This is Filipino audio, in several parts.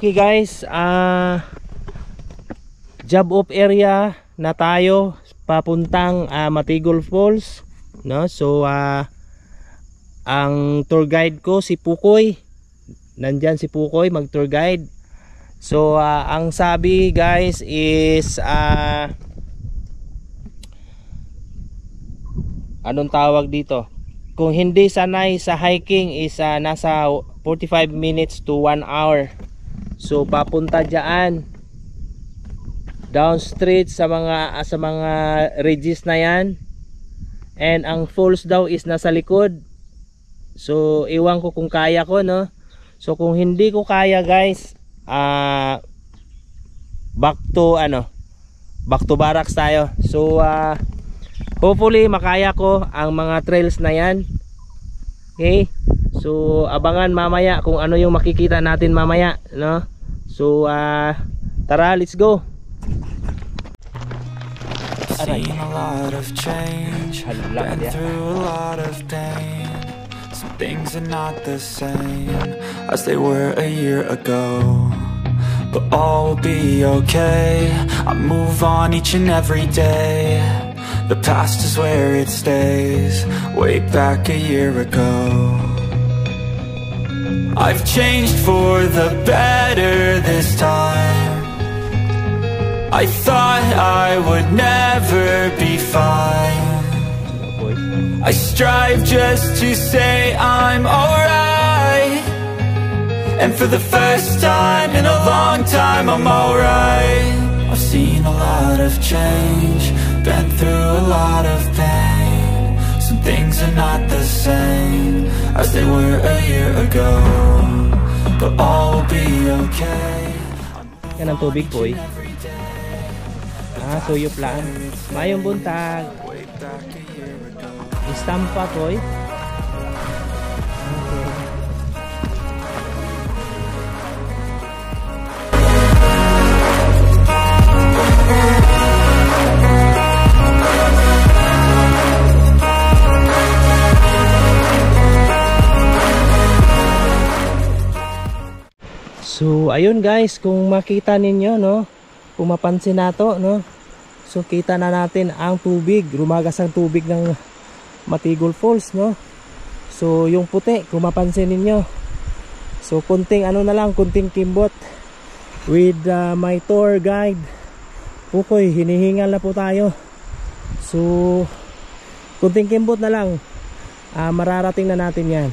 Okay guys, job off area na tayo papuntang Matigol Falls, no? So ang tour guide ko si Pukoy. Nandyan si Pukoy, mag tour guide. So ang sabi guys is anong tawag dito? Kung hindi sanay sa hiking is nasa 45 minutes to 1 hour. So papunta diyan down street sa mga ridges na yan. And ang falls daw is nasa likod. So iwan ko kung kaya ko, no? So kung hindi ko kaya guys, back to barracks tayo. So hopefully makaya ko ang mga trails na yan. Okay? So abangan mamaya kung ano yung makikita natin mamaya, no? So tara, let's go. Seen a lot of change, been through a lot of pain. Some things are not the same as they were a year ago, but all will be okay. I move on each and every day. The past is where it stays, way back a year ago. I've changed for the better this time. I thought I would never be fine. I strive just to say I'm alright, and for the first time in a long time I'm alright. I've seen a lot of change, been through a lot of pain. Some things are not the same as they were a year ago, but all will be okay. Yan ang tubig ko eh. Suyop lang. Mayong buntag. Istampa ko eh. So ayun guys, kung makita ninyo, no, kung mapansin nato, no, so kita na natin ang tubig, rumagas ang tubig ng Matigol Falls, no. So yung puti, kung mapansin ninyo, so kunting kunting kimbot with my tour guide Pukoy. Hinihingal na po tayo, so kunting kimbot na lang, mararating na natin yan.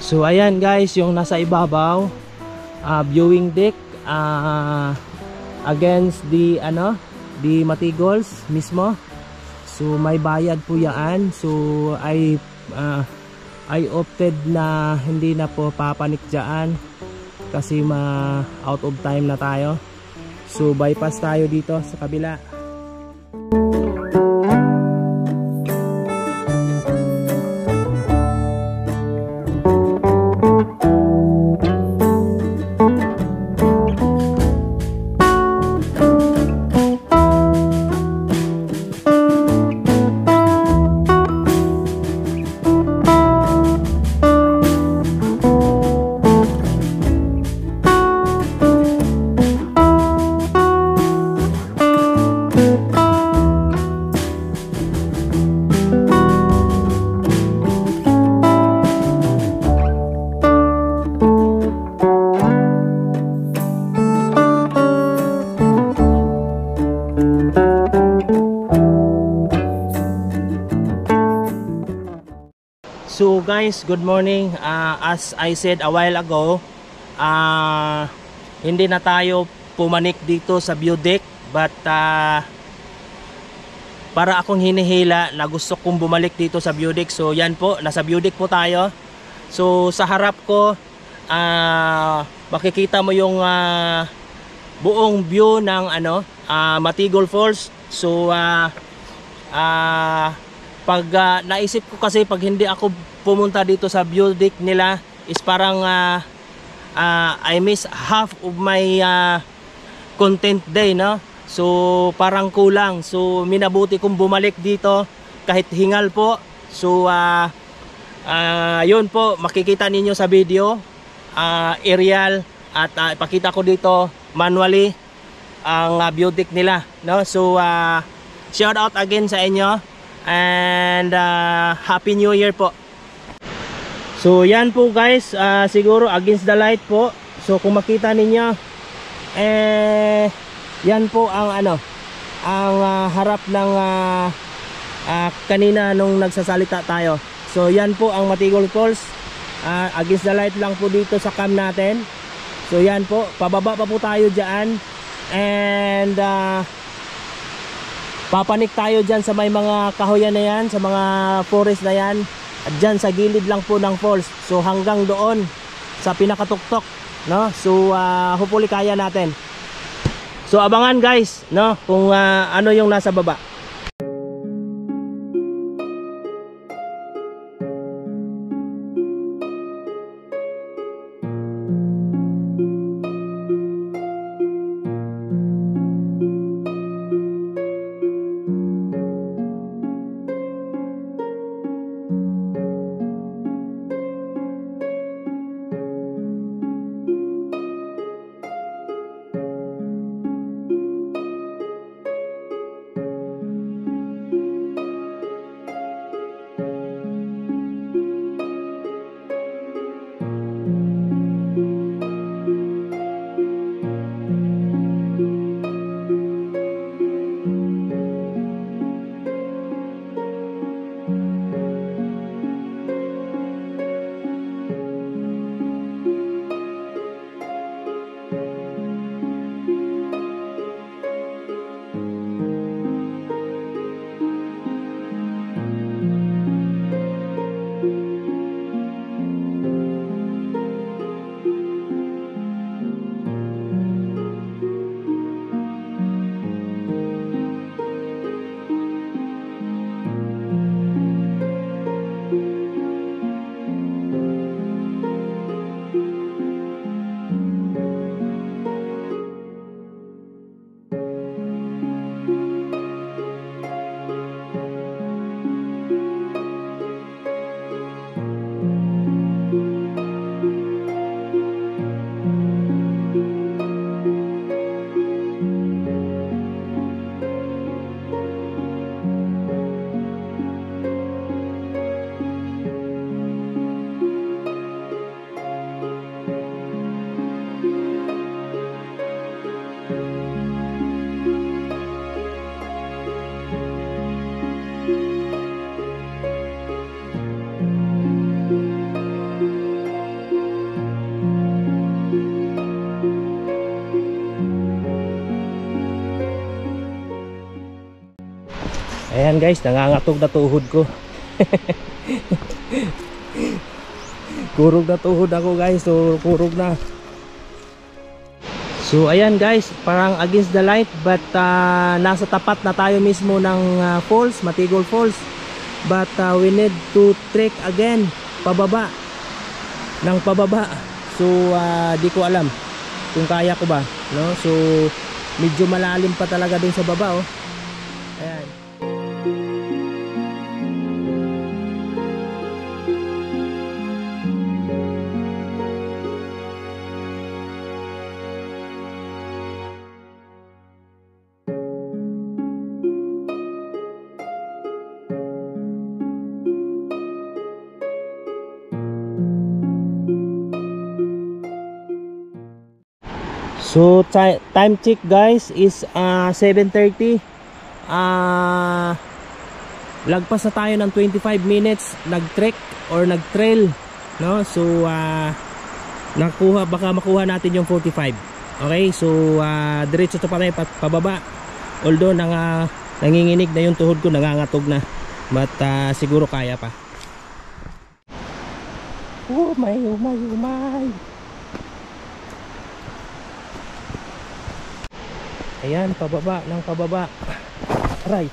So ayan guys, yung nasa ibabaw, viewing deck against the Matigols mismo. So may bayad po yan. So I opted na hindi na po papanik dyan kasi out of time na tayo. So bypass tayo dito sa kabila. So guys, good morning. As I said a while ago, hindi na tayo pumanik dito sa view deck but para akong hinihila na gusto kong bumalik dito sa view deck. So yan po, nasa view deck po tayo. So sa harap ko, makikita mo yung buong view ng Matigol Falls. So pag naisip ko kasi pag hindi ako pumunta dito sa view deck nila is parang I miss half of my content day, no? So parang kulang. So minabuti kong bumalik dito kahit hingal po. So yun po, makikita ninyo sa video aerial at ipakita ko dito manually ang view deck nila, no? So shout out again sa inyo and Happy New Year po. So yan po guys, siguro against the light po. So kung makita ninyo, yan po ang ang harap ng kanina nung nagsasalita tayo. So yan po ang Matigol Falls. Against the light lang po dito sa cam natin. So yan po, pababa pa po tayo dyan. And papanik tayo dyan sa may mga kahoyan na yan, sa mga forest na yan. At dyan sa gilid lang po ng falls. So hanggang doon sa pinakatuktok, no? So hopefully kaya natin. So abangan guys, no? Kung ano yung nasa baba. Ayan guys, nangangatog na tuhod ko. Kurog na tuhod ako guys, so kurog na. So ayan guys, parang against the light but nasa tapat na tayo mismo ng falls, Matigol Falls. But we need to trek again, pababa. Ng pababa. So di ko alam kung kaya ko ba, no? So medyo malalim pa talaga din sa baba, oh. Ayan. So time check guys is 7:30. Lagpas na tayo ng 25 minutes nag-trek or nag-trail, no? So baka makuha natin yung 45. Okay, so diretso to pa rin pababa. Although nanginginig na yung tuhod ko, nangangatog na. But siguro kaya pa. Umay. Ayan, pababa ng pababa. Aray.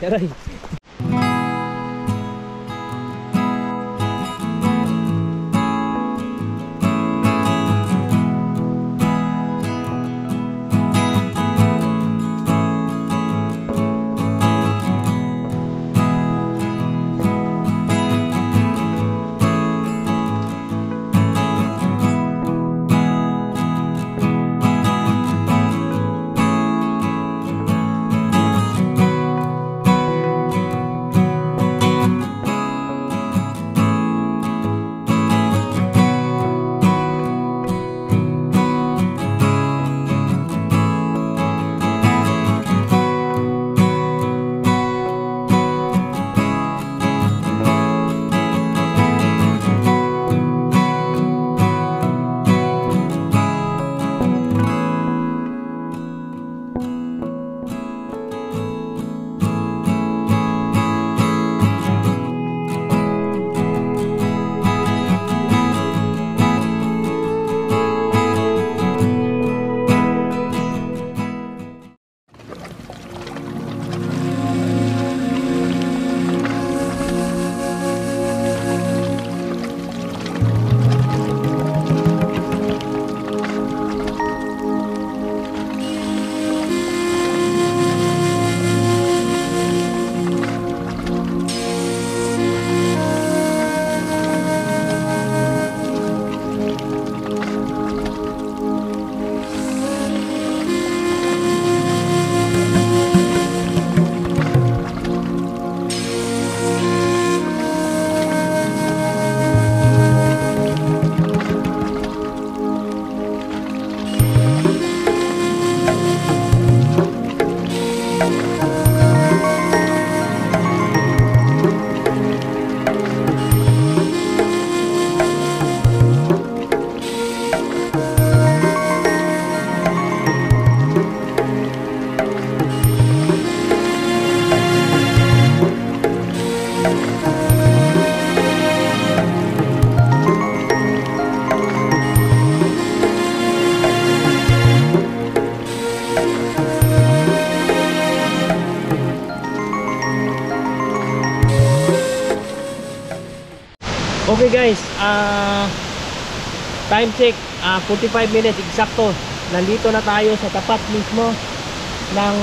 Okay guys, time check, 45 minutes eksakto. Nandito na tayo sa tapat mismo ng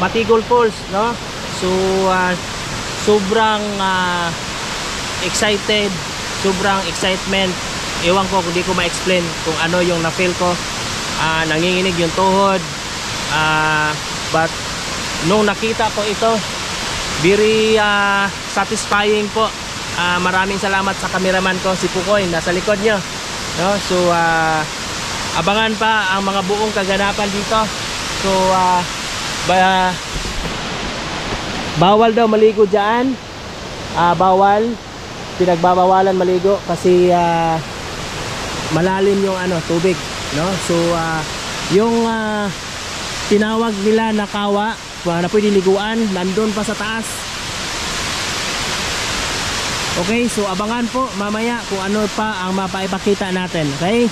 Matigol Falls, no? So sobrang excited, sobrang excitement. Ewan ko, hindi ko ma-explain kung ano yung na-feel ko. Nanginginig yung tuhod. But nung nakita ko ito, very satisfying po. Maraming salamat sa cameraman ko, si Pukoy, nasa likod nyo, no? So abangan pa ang mga buong kaganapan dito. So bawal daw maligo dyan. Bawal, pinagbabawalan maligo kasi malalim yung tubig, no? So yung tinawag nila na kawa na pwede liguan, nandun pa sa taas. Okay, so abangan po mamaya kung ano pa ang mapaipakita natin. Okay?